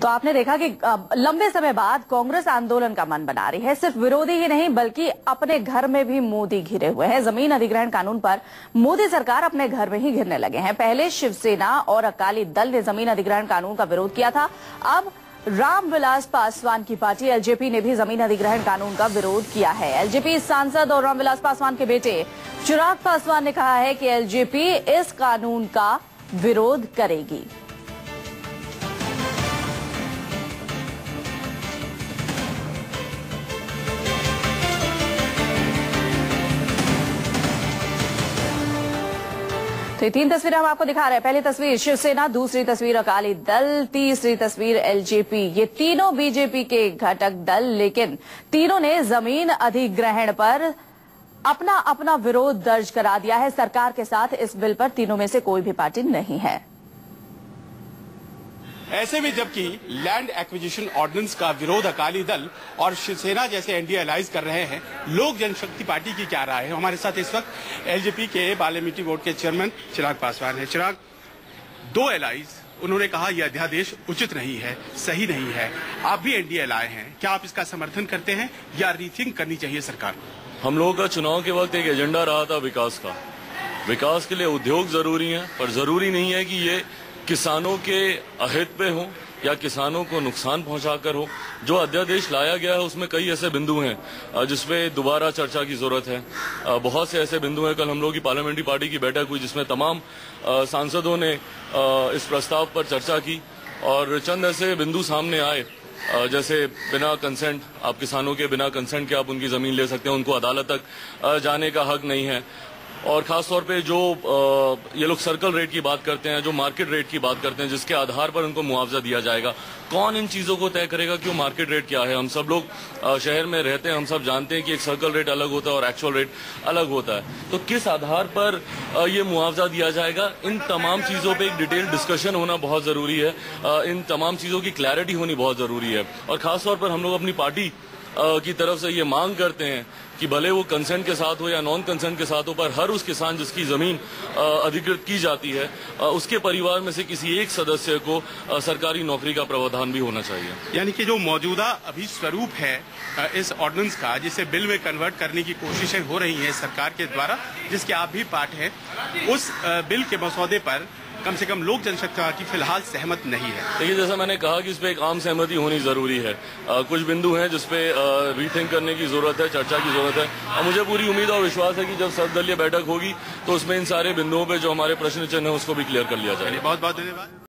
तो आपने देखा कि लंबे समय बाद कांग्रेस आंदोलन का मन बना रही है। सिर्फ विरोधी ही नहीं बल्कि अपने घर में भी मोदी घिरे हुए हैं। जमीन अधिग्रहण कानून पर मोदी सरकार अपने घर में ही घिरने लगे हैं। पहले शिवसेना और अकाली दल ने जमीन अधिग्रहण कानून का विरोध किया था। अब रामविलास पासवान की पार्टी एलजेपी ने भी जमीन अधिग्रहण कानून का विरोध किया है। एलजेपी सांसद और रामविलास पासवान के बेटे चिराग पासवान ने कहा है कि एलजेपी इस कानून का विरोध करेगी। तो ये तीन तस्वीरें हम आपको दिखा रहे हैं। पहली तस्वीर शिवसेना, दूसरी तस्वीर अकाली दल, तीसरी तस्वीर एलजेपी। ये तीनों बीजेपी के घटक दल, लेकिन तीनों ने जमीन अधिग्रहण पर अपना अपना विरोध दर्ज करा दिया है। सरकार के साथ इस बिल पर तीनों में से कोई भी पार्टी नहीं है। ऐसे में जबकि लैंड एक्विजिशन ऑर्डिनेंस का विरोध अकाली दल और शिवसेना जैसे एनडीए अलाइज कर रहे हैं, लोक जनशक्ति पार्टी की क्या राय है? हमारे साथ इस वक्त एलजेपी के पार्लियामेंट्री बोर्ड के चेयरमैन चिराग पासवान है। चिराग, दो एलाइज, उन्होंने कहा यह अध्यादेश उचित नहीं है, सही नहीं है। आप भी एनडीए लाए हैं, क्या आप इसका समर्थन करते हैं या रीथिंक करनी चाहिए सरकार को? हम लोगों का चुनाव के वक्त एक एजेंडा रहा था विकास का। विकास के लिए उद्योग जरूरी है, पर जरूरी नहीं है कि ये किसानों के अहित पे हो या किसानों को नुकसान पहुंचाकर हो। जो अध्यादेश लाया गया है उसमें कई ऐसे बिंदु हैं जिसपे दोबारा चर्चा की जरूरत है। बहुत से ऐसे बिंदु हैं। कल हम लोगों की पार्लियामेंट्री पार्टी की बैठक हुई जिसमें तमाम सांसदों ने इस प्रस्ताव पर चर्चा की और चंद ऐसे बिंदु सामने आए जैसे बिना कंसेंट, आप किसानों के बिना कंसेंट के आप उनकी जमीन ले सकते हैं, उनको अदालत तक जाने का हक नहीं है। और खास तौर पे जो ये लोग सर्कल रेट की बात करते हैं, जो मार्केट रेट की बात करते हैं, जिसके आधार पर उनको मुआवजा दिया जाएगा, कौन इन चीजों को तय करेगा कि वो मार्केट रेट क्या है? हम सब लोग शहर में रहते हैं, हम सब जानते हैं कि एक सर्कल रेट अलग होता है और एक्चुअल रेट अलग होता है। तो किस आधार पर ये मुआवजा दिया जाएगा, इन तमाम चीजों पे एक डिटेल डिस्कशन होना बहुत जरूरी है। इन तमाम चीजों की क्लैरिटी होनी बहुत जरूरी है। और खास तौर पर हम लोग अपनी पार्टी की तरफ से ये मांग करते हैं कि भले वो कंसेंट के साथ हो या नॉन कंसेंट के साथ हो, पर हर उस किसान जिसकी जमीन अधिकृत की जाती है उसके परिवार में से किसी एक सदस्य को सरकारी नौकरी का प्रावधान भी होना चाहिए। यानी कि जो मौजूदा अभी स्वरूप है इस ऑर्डिनेंस का, जिसे बिल में कन्वर्ट करने की कोशिशें हो रही हैं सरकार के द्वारा, जिसके आप भी पार्ट हैं, उस बिल के मसौदे पर कम से कम लोक जनशक्ति पार्टी फिलहाल सहमत नहीं है। देखिए, जैसा मैंने कहा कि इस पे एक आम सहमति होनी जरूरी है। कुछ बिंदु हैं जिसपे रीथिंक करने की जरूरत है, चर्चा की जरूरत है। और मुझे पूरी उम्मीद और विश्वास है कि जब सर्वदलीय बैठक होगी तो उसमें इन सारे बिंदुओं पे जो हमारे प्रश्न चिन्ह है उसको भी क्लियर कर लिया जाएगा। बहुत बहुत धन्यवाद।